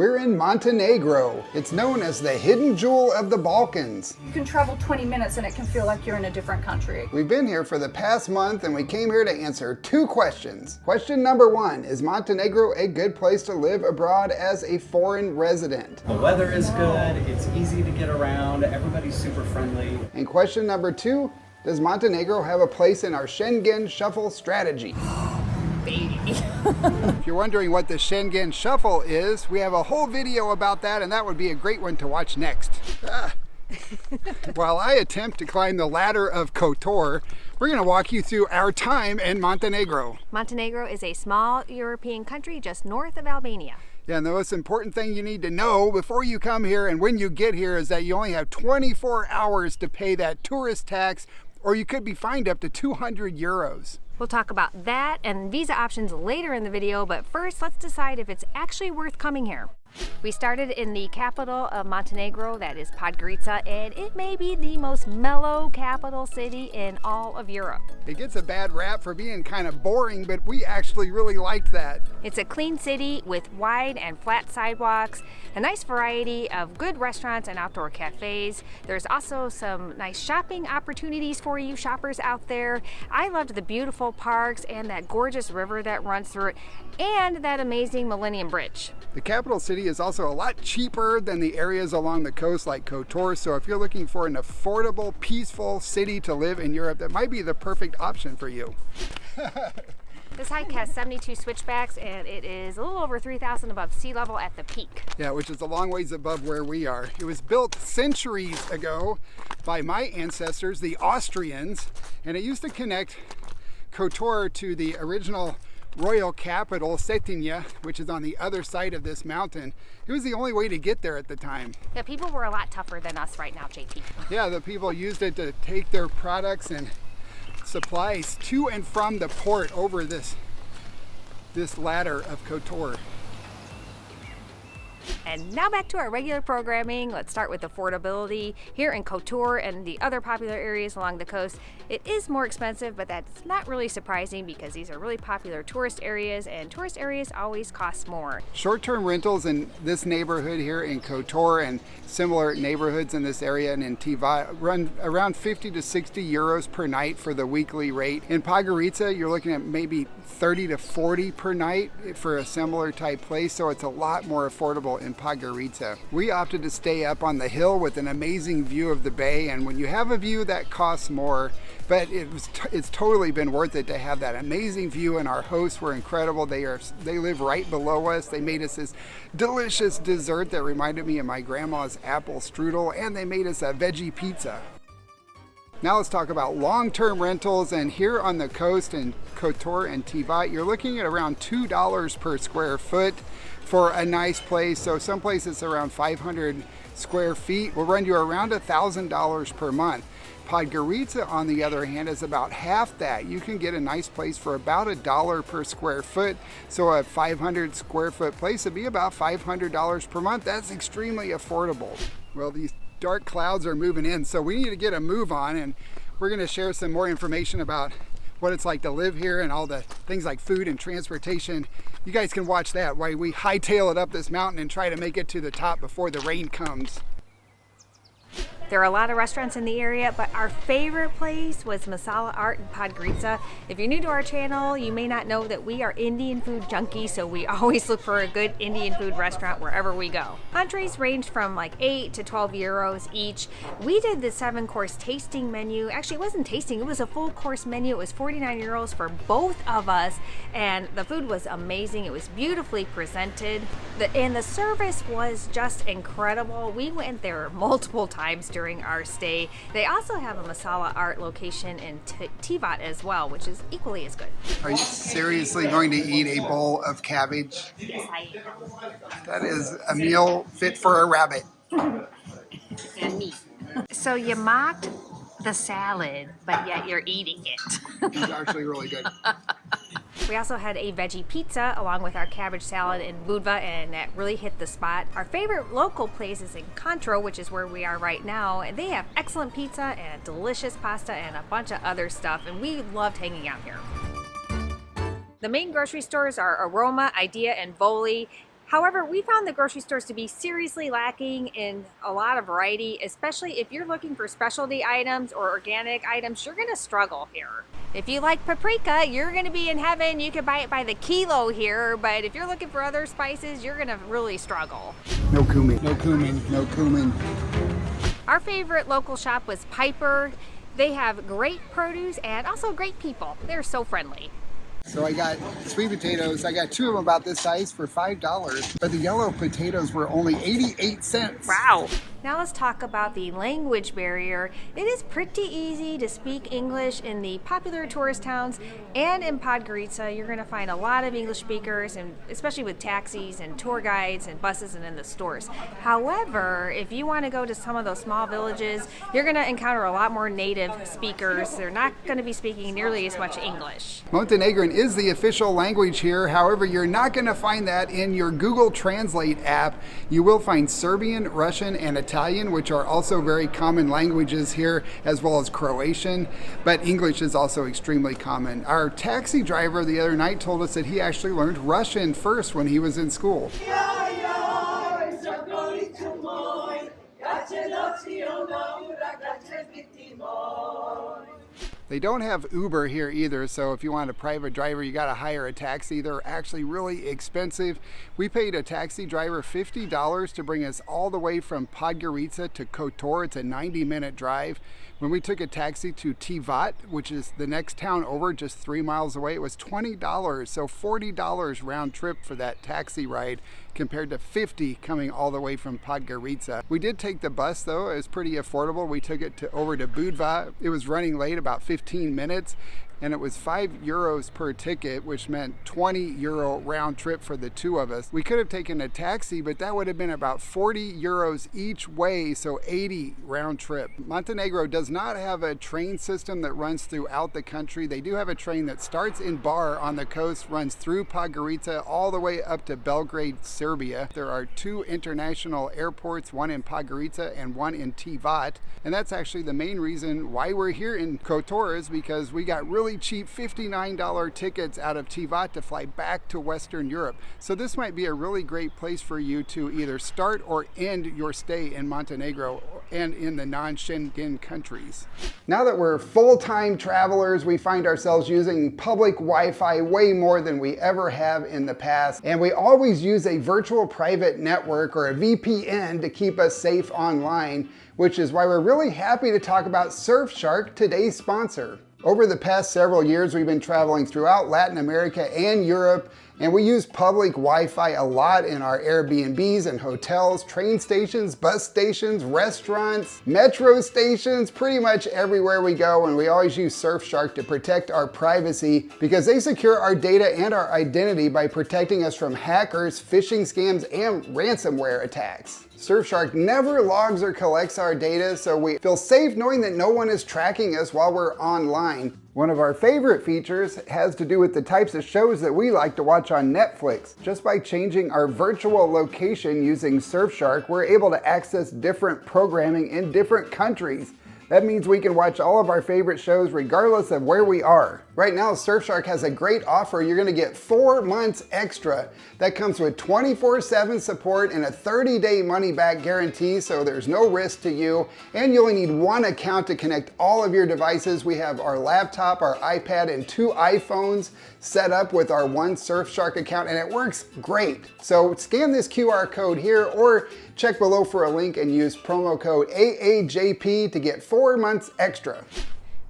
We're in Montenegro. It's known as the hidden jewel of the Balkans. You can travel 20 minutes and it can feel like you're in a different country. We've been here for the past month and we came here to answer 2 questions. Question number 1, is Montenegro a good place to live abroad as a foreign resident? The weather is good, it's easy to get around, everybody's super friendly. And question number 2, does Montenegro have a place in our Schengen Shuffle Strategy? Baby. If you're wondering what the Schengen Shuffle is, we have a whole video about that, and that would be a great one to watch next. While I attempt to climb the ladder of KOTOR, we're going to walk you through our time in Montenegro. Montenegro is a small European country just north of Albania. Yeah, and the most important thing you need to know before you come here and when you get here is that you only have 24 hours to pay that tourist tax, or you could be fined up to 200 euros. We'll talk about that and visa options later in the video, but first let's decide if it's actually worth coming here. We started in the capital of Montenegro, that is Podgorica, and it may be the most mellow capital city in all of Europe. It gets a bad rap for being kind of boring, but we actually really liked that. It's a clean city with wide and flat sidewalks, a nice variety of good restaurants and outdoor cafes. There's also some nice shopping opportunities for you shoppers out there. I loved the beautiful parks and that gorgeous river that runs through it, and that amazing Millennium Bridge. The capital city is also a lot cheaper than the areas along the coast like KOTOR, so if you're looking for an affordable, peaceful city to live in Europe, that might be the perfect option for you. This hike has 72 switchbacks and it is a little over 3,000 above sea level at the peak. Yeah, which is a long ways above where we are. It was built centuries ago by my ancestors, the Austrians, and it used to connect KOTOR to the original royal capital, Cetinje, which is on the other side of this mountain. It was the only way to get there at the time. Yeah, people were a lot tougher than us right now, JT. Yeah, the people used it to take their products and supplies to and from the port over this ladder of KOTOR. And now back to our regular programming. Let's start with affordability. Here in KOTOR and the other popular areas along the coast, it is more expensive, but that's not really surprising because these are really popular tourist areas and tourist areas always cost more. Short-term rentals in this neighborhood here in KOTOR and similar neighborhoods in this area and in Tivat run around 50 to 60 euros per night for the weekly rate. In Podgorica, you're looking at maybe 30 to 40 per night for a similar type place, so it's a lot more affordable in Podgorica. We opted to stay up on the hill with an amazing view of the bay, and when you have a view that costs more, but it's totally been worth it to have that amazing view, and our hosts were incredible. They live right below us. They made us this delicious dessert that reminded me of my grandma's apple strudel, and they made us a veggie pizza. Now let's talk about long-term rentals, and here on the coast in KOTOR and Tivat, you're looking at around $2 per square foot for a nice place. So some places around 500 square feet will run you around $1,000 per month. Podgorica, on the other hand, is about half that. You can get a nice place for about $1 per square foot. So a 500 square foot place would be about $500 per month. That's extremely affordable. Well, these dark clouds are moving in, so we need to get a move on, and we're going to share some more information about what it's like to live here and all the things like food and transportation. You guys can watch that while we hightail it up this mountain and try to make it to the top before the rain comes. There are a lot of restaurants in the area, but our favorite place was Masala Art in Podgorica. If you're new to our channel, you may not know that we are Indian food junkies, so we always look for a good Indian food restaurant wherever we go. Entrees range from like 8 to 12 euros each. We did the 7-course tasting menu. Actually, it wasn't tasting, it was a full course menu. It was 49 euros for both of us, and the food was amazing. It was beautifully presented, and the service was just incredible. We went there multiple times during our stay. They also have a Masala Art location in Tivat as well, which is equally as good. Are you seriously going to eat a bowl of cabbage? Yes, I am. That is a meal fit for a rabbit. And me. So you mocked the salad, but yet you're eating it. It's actually really good. We also had a veggie pizza along with our cabbage salad and budva, and that really hit the spot. Our favorite local place is in Contro, which is where we are right now, and they have excellent pizza and delicious pasta and a bunch of other stuff, and we loved hanging out here. The main grocery stores are Aroma, Idea, and Voli. However, we found the grocery stores to be seriously lacking in a lot of variety, especially if you're looking for specialty items or organic items. You're gonna struggle here. If you like paprika, you're gonna be in heaven. You can buy it by the kilo here, but if you're looking for other spices, you're gonna really struggle. No cumin, no cumin, no cumin. Our favorite local shop was Piper. They have great produce and also great people. They're so friendly. So I got sweet potatoes. I got 2 of them about this size for $5, but the yellow potatoes were only 88 cents. Wow. Now let's talk about the language barrier. It is pretty easy to speak English in the popular tourist towns, and in Podgorica you're going to find a lot of English speakers, and especially with taxis and tour guides and buses and in the stores. However, if you want to go to some of those small villages, you're going to encounter a lot more native speakers. They're not going to be speaking nearly as much English. Montenegrin is the official language here. However, you're not going to find that in your Google Translate app. You will find Serbian, Russian, and Italian, which are also very common languages here, as well as Croatian, but English is also extremely common. Our taxi driver the other night told us that he actually learned Russian first when he was in school. They don't have Uber here either, so if you want a private driver, you got to hire a taxi. They're actually really expensive. We paid a taxi driver $50 to bring us all the way from Podgorica to Kotor. It's a 90-minute drive. When we took a taxi to Tivat, which is the next town over, just 3 miles away, it was $20, so $40 round trip for that taxi ride, compared to $50 coming all the way from Podgorica. We did take the bus though. It was pretty affordable. We took it over to Budva. It was running late about 15 minutes, and it was €5 per ticket, which meant €20 round trip for the 2 of us. We could have taken a taxi, but that would have been about €40 each way, so 80 round trip. Montenegro does not have a train system that runs throughout the country. They do have a train that starts in Bar on the coast, runs through Podgorica all the way up to Belgrade, Serbia. There are 2 international airports, one in Podgorica and one in Tivat, and that's actually the main reason why we're here in Kotor, is because we got really cheap $59 tickets out of Tivat to fly back to Western Europe. So this might be a really great place for you to either start or end your stay in Montenegro and in the non-Schengen countries. Now that we're full-time travelers, we find ourselves using public Wi-Fi way more than we ever have in the past, and we always use a virtual private network or a VPN to keep us safe online, which is why we're really happy to talk about Surfshark, today's sponsor. Over the past several years, we've been traveling throughout Latin America and Europe, and we use public Wi-Fi a lot in our Airbnbs and hotels, train stations, bus stations, restaurants, metro stations, pretty much everywhere we go, and we always use Surfshark to protect our privacy because they secure our data and our identity by protecting us from hackers, phishing scams, and ransomware attacks. Surfshark never logs or collects our data, so we feel safe knowing that no one is tracking us while we're online. One of our favorite features has to do with the types of shows that we like to watch on Netflix. Just by changing our virtual location using Surfshark, we're able to access different programming in different countries. That means we can watch all of our favorite shows regardless of where we are. Right now, Surfshark has a great offer. You're gonna get 4 months extra. That comes with 24/7 support and a 30-day money-back guarantee, so there's no risk to you. And you only need 1 account to connect all of your devices. We have our laptop, our iPad, and 2 iPhones set up with our 1 Surfshark account, and it works great. So scan this QR code here or check below for a link and use promo code AAJP to get 4 months extra.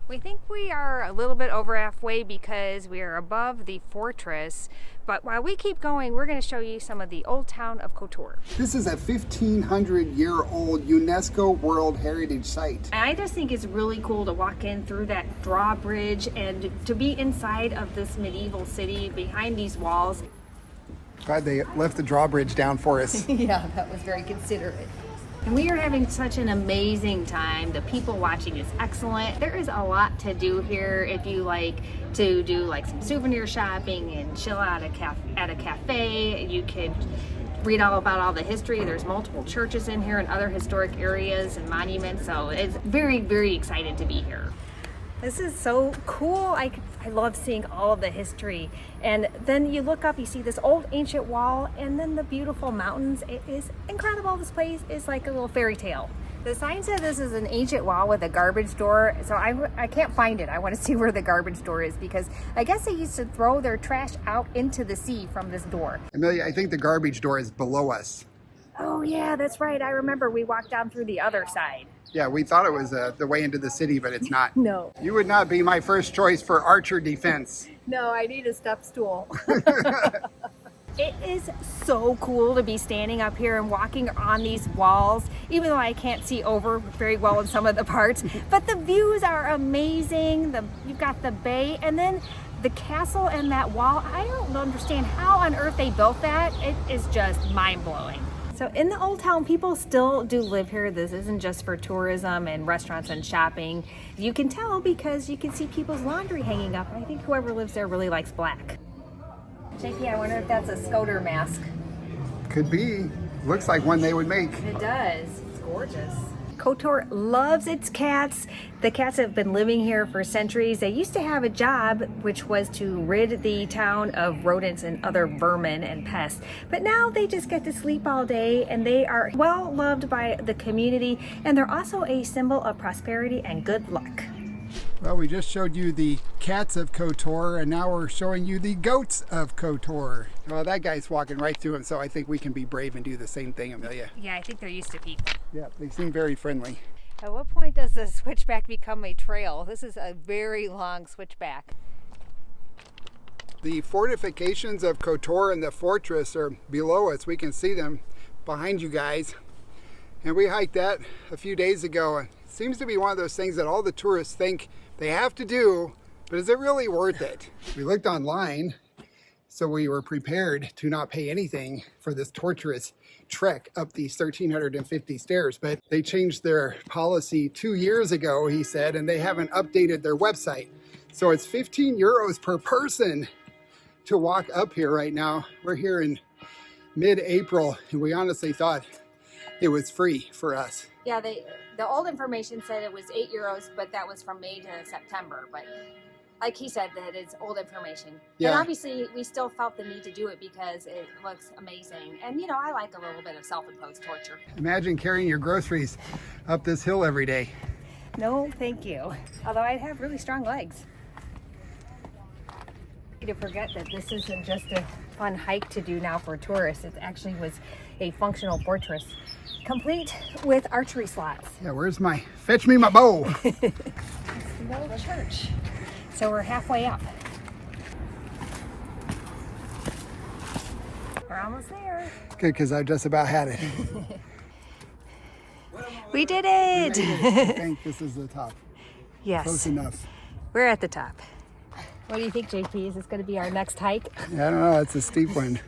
We think we are a little bit over halfway because we are above the fortress, but while we keep going, we're going to show you some of the old town of Kotor. This is a 1,500-year-old UNESCO World Heritage Site. And I just think it's really cool to walk in through that drawbridge and to be inside of this medieval city behind these walls. Glad they left the drawbridge down for us. Yeah, that was very considerate. And we are having such an amazing time. The people watching is excellent. There is a lot to do here if you like to do like some souvenir shopping and chill out at a cafe. You could read all about all the history. There's multiple churches in here and other historic areas and monuments. So it's very, very excited to be here. This is so cool. I love seeing all of the history. And then you look up, you see this old ancient wall, and then the beautiful mountains. It is incredible. This place is like a little fairy tale. The sign said this is an ancient wall with a garbage door, so I can't find it. I want to see where the garbage door is, because I guess they used to throw their trash out into the sea from this door. Amelia, I think the garbage door is below us. Oh yeah, that's right. I remember we walked down through the other side. Yeah, we thought it was the way into the city, but it's not. No. You would not be my first choice for archer defense. No, I need a step stool. It is so cool to be standing up here and walking on these walls, even though I can't see over very well in some of the parts. But the views are amazing. You've got the bay, and then the castle and that wall. I don't understand how on earth they built that. It is just mind-blowing. So in the old town, people still do live here. This isn't just for tourism and restaurants and shopping. You can tell because you can see people's laundry hanging up. I think whoever lives there really likes black. JP, I wonder if that's a Scoter mask. Could be. Looks like one they would make. It does. It's gorgeous. Kotor loves its cats. The cats have been living here for centuries. They used to have a job, which was to rid the town of rodents and other vermin and pests. But now they just get to sleep all day, and they are well loved by the community, and they're also a symbol of prosperity and good luck. Well, we just showed you the cats of Kotor, and now we're showing you the goats of Kotor. Well, that guy's walking right through him, so I think we can be brave and do the same thing, Amelia. Yeah, I think they're used to people. Yeah, they seem very friendly. At what point does the switchback become a trail? This is a very long switchback. The fortifications of Kotor and the fortress are below us. We can see them behind you guys. And we hiked that a few days ago. It seems to be one of those things that all the tourists think they have to do, but is it really worth it? We looked online, so we were prepared to not pay anything for this torturous trek up these 1,350 stairs, but they changed their policy 2 years ago, he said, and they haven't updated their website. So it's 15 euros per person to walk up here right now. We're here in mid-April, and we honestly thought it was free for us. Yeah, the old information said it was 8 euros, but that was from May to September. But like he said, that it's old information. Yeah. And obviously, we still felt the need to do it because it looks amazing. And, you know, I like a little bit of self-imposed torture. Imagine carrying your groceries up this hill every day. No, thank you. Although I'd have really strong legs. To forget that this isn't just a fun hike to do now for tourists. It actually was a functional fortress, complete with archery slots. Yeah, fetch me my bow. It's the middle of the church. So we're halfway up. We're almost there. Good, because I just about had it. We did it! I think this is the top. Yes. Close enough. We're at the top. What do you think, JP? Is this going to be our next hike? Yeah, I don't know. It's a steep one.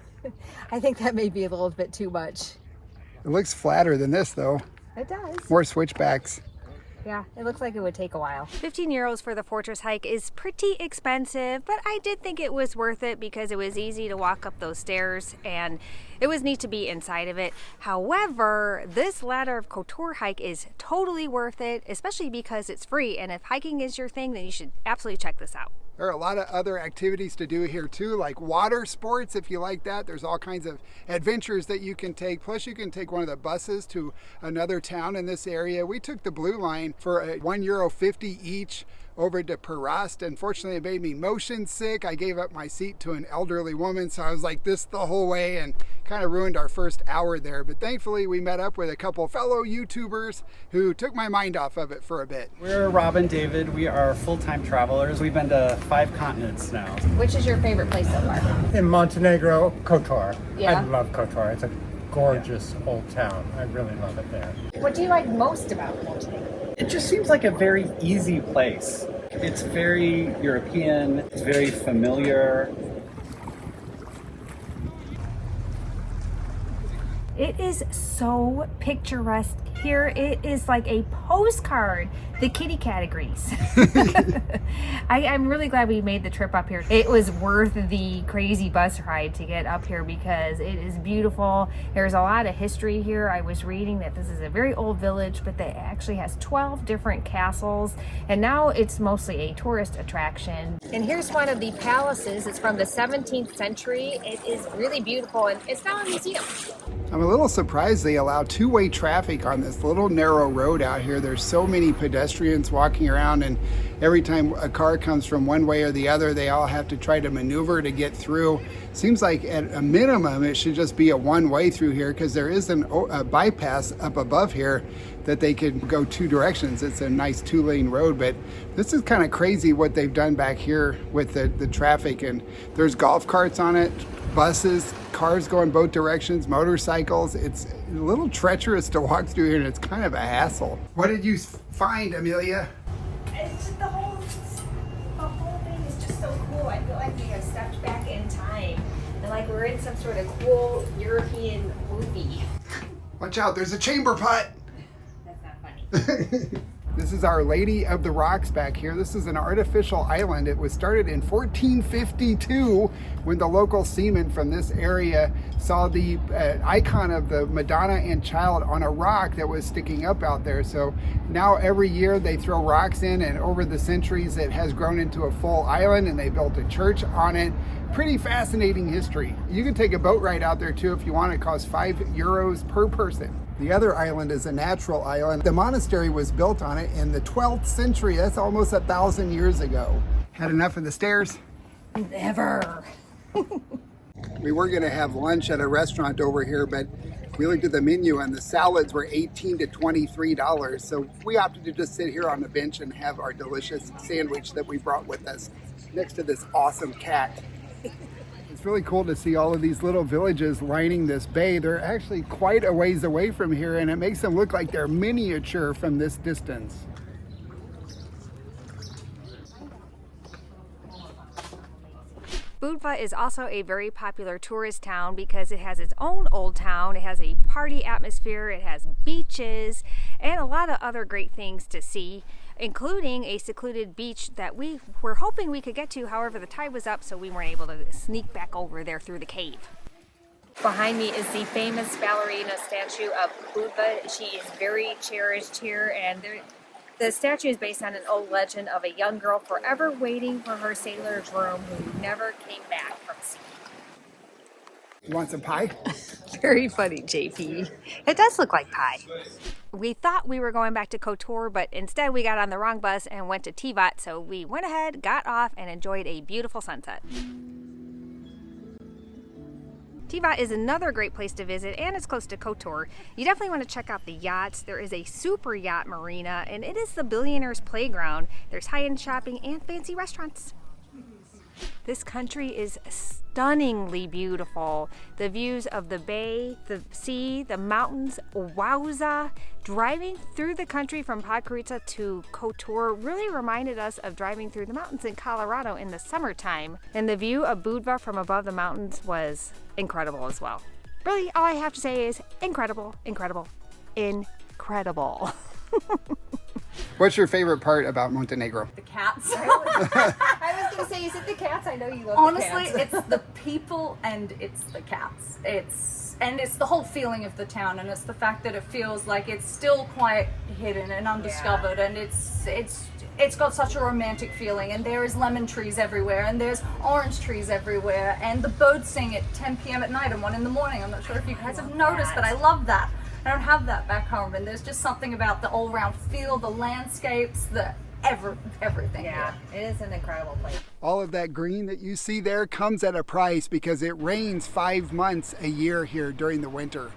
I think that may be a little bit too much. It looks flatter than this, though. It does. More switchbacks. Yeah, it looks like it would take a while. 15 euros for the fortress hike is pretty expensive, but I did think it was worth it because it was easy to walk up those stairs and it was neat to be inside of it. However, this Ladder of Kotor hike is totally worth it, especially because it's free. And if hiking is your thing, then you should absolutely check this out. There are a lot of other activities to do here too, like water sports if you like that. There's all kinds of adventures that you can take. Plus you can take one of the buses to another town in this area. We took the blue line for €1.50 each over to Perast. Unfortunately, it made me motion sick. I gave up my seat to an elderly woman, so I was like this the whole way and kind of ruined our first hour there. But thankfully, we met up with a couple fellow YouTubers who took my mind off of it for a bit. We're Rob and David. We are full-time travelers. We've been to 5 continents now. Which is your favorite place so far? In Montenegro, Kotor. Yeah. I love Kotor. It's a gorgeous old town. I really love it there. What do you like most about Montenegro? It just seems like a very easy place. It's very European. It's very familiar. It is so picturesque here, it is like a postcard, the kitty categories. I'm really glad we made the trip up here. It was worth the crazy bus ride to get up here because it is beautiful. There's a lot of history here. I was reading that this is a very old village, but that actually has 12 different castles, and now it's mostly a tourist attraction. And here's one of the palaces. It's from the 17th century. It is really beautiful, and it's now a museum. I'm a little surprised they allow two-way traffic on this little narrow road out here. There's so many pedestrians walking around, and every time a car comes from one way or the other, they all have to try to maneuver to get through. Seems like at a minimum it should just be a one-way through here, because there is a bypass up above here that they could go two directions. It's a nice two-lane road, but this is kind of crazy what they've done back here with the traffic. And there's golf carts on it, buses, cars going both directions, motorcycles. It's a little treacherous to walk through here, and it's kind of a hassle. What did you find, Amelia? It's just the whole thing is just so cool. I feel like we have stepped back in time, and like we're in some sort of cool European movie. Watch out, there's a chamber pot. That's not funny. This is Our Lady of the Rocks back here. This is an artificial island. It was started in 1452 when the local seamen from this area saw the icon of the Madonna and Child on a rock that was sticking up out there. So now every year they throw rocks in, and over the centuries it has grown into a full island, and they built a church on it. Pretty fascinating history. You can take a boat ride out there too if you want. It costs €5 per person. The other island is a natural island. The monastery was built on it in the 12th century. That's almost 1,000 years ago. Had enough of the stairs? Never. We were gonna have lunch at a restaurant over here, but we looked at the menu and the salads were $18 to $23. So we opted to just sit here on the bench and have our delicious sandwich that we brought with us next to this awesome cat. It's really cool to see all of these little villages lining this bay. They're actually quite a ways away from here, and it makes them look like they're miniature from this distance. Budva is also a very popular tourist town because it has its own old town. It has a party atmosphere, it has beaches, and a lot of other great things to see, including a secluded beach that we were hoping we could get to. However, the tide was up, so we weren't able to sneak back over there through the cave. Behind me is the famous ballerina statue of Budva. She is very cherished here, and the statue is based on an old legend of a young girl forever waiting for her sailor's room who never came back from sea. You want some pie? Very funny, JP. It does look like pie. We thought we were going back to Kotor, but instead we got on the wrong bus and went to Tivat, so we went ahead, got off, and enjoyed a beautiful sunset. Tivat is another great place to visit, and it's close to Kotor. You definitely want to check out the yachts. There is a super yacht marina, and it is the billionaire's playground. There's high-end shopping and fancy restaurants. This country is stunningly beautiful. The views of the bay, the sea, the mountains, wowza. Driving through the country from Podgorica to Kotor really reminded us of driving through the mountains in Colorado in the summertime. And the view of Budva from above the mountains was incredible as well. Really, all I have to say is incredible, incredible, incredible. What's your favorite part about Montenegro? The cats. I was going to say, is it the cats? I know you love Honestly, the cats. it's the people and it's the cats. It's the whole feeling of the town, and it's the fact that it feels like it's still quite hidden and undiscovered, and it's got such a romantic feeling, and there is lemon trees everywhere, and there's orange trees everywhere, and the birds sing at 10 p.m. at night and 1 in the morning. I'm not sure if you guys have noticed, but I love that. I don't have that back home, and there's just something about the all-round feel, the landscapes, everything. Yeah, it is an incredible place. All of that green that you see there comes at a price because it rains 5 months a year here during the winter.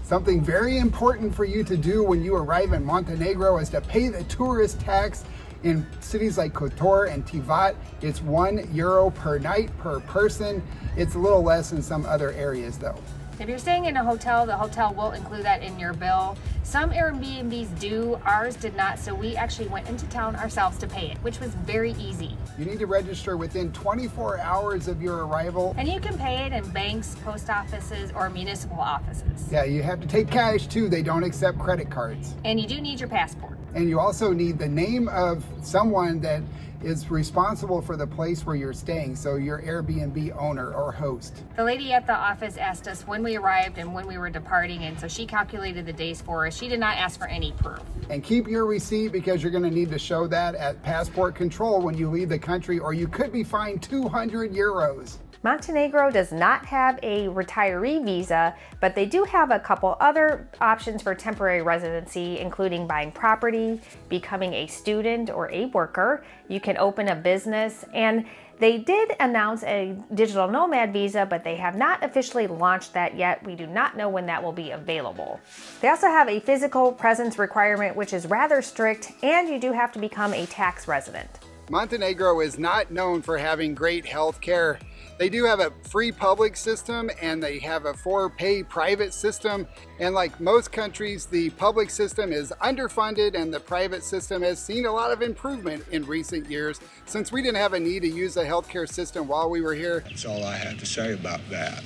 Something very important for you to do when you arrive in Montenegro is to pay the tourist tax. In cities like Kotor and Tivat, it's €1 per night per person. It's a little less in some other areas though. If you're staying in a hotel, the hotel will include that in your bill. Some Airbnbs do, ours did not, so we actually went into town ourselves to pay it, which was very easy. You need to register within 24 hours of your arrival. And you can pay it in banks, post offices, or municipal offices. Yeah, you have to take cash too. They don't accept credit cards. And you do need your passport. And you also need the name of someone that is responsible for the place where you're staying, so your Airbnb owner or host. The lady at the office asked us when we arrived and when we were departing, and so she calculated the days for us. She did not ask for any proof. And keep your receipt, because you're going to need to show that at passport control when you leave the country, or you could be fined 200 euros. Montenegro does not have a retiree visa, but they do have a couple other options for temporary residency, including buying property, becoming a student or a worker. You can open a business, and they did announce a digital nomad visa, but they have not officially launched that yet. We do not know when that will be available. They also have a physical presence requirement, which is rather strict, and you do have to become a tax resident. Montenegro is not known for having great health care. They do have a free public system and they have a for-pay private system. And like most countries, the public system is underfunded and the private system has seen a lot of improvement in recent years since we didn't have a need to use a healthcare system while we were here. That's all I have to say about that.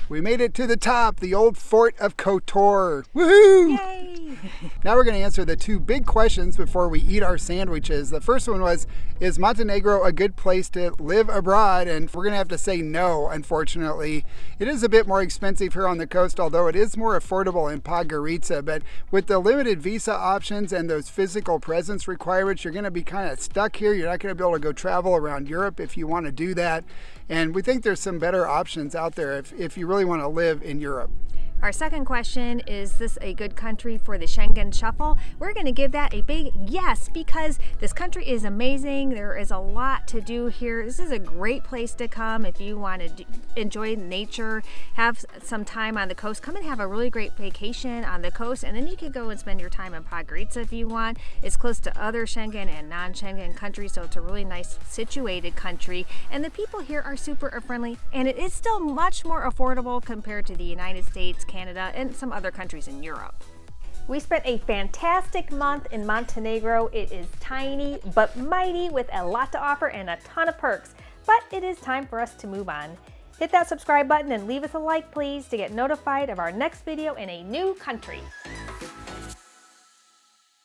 We made it to the top, the old fort of Kotor. Woohoo! Yay! Now we're going to answer the two big questions before we eat our sandwiches. The first one was, is Montenegro a good place to live abroad? And we're going to have to say no, unfortunately. It is a bit more expensive here on the coast, although it is more affordable in Podgorica. But with the limited visa options and those physical presence requirements, you're going to be kind of stuck here. You're not going to be able to go travel around Europe if you want to do that. And we think there's some better options out there if you really want to live in Europe. Our second question, is this a good country for the Schengen Shuffle? We're going to give that a big yes, because this country is amazing. There is a lot to do here. This is a great place to come if you want to enjoy nature, have some time on the coast. Come and have a really great vacation on the coast, and then you can go and spend your time in Podgorica if you want. It's close to other Schengen and non-Schengen countries, so it's a really nice situated country. And the people here are super friendly, and it is still much more affordable compared to the United States, Canada, and some other countries in Europe. We spent a fantastic month in Montenegro. It is tiny but mighty with a lot to offer and a ton of perks, but it is time for us to move on. Hit that subscribe button and leave us a like, please, to get notified of our next video in a new country.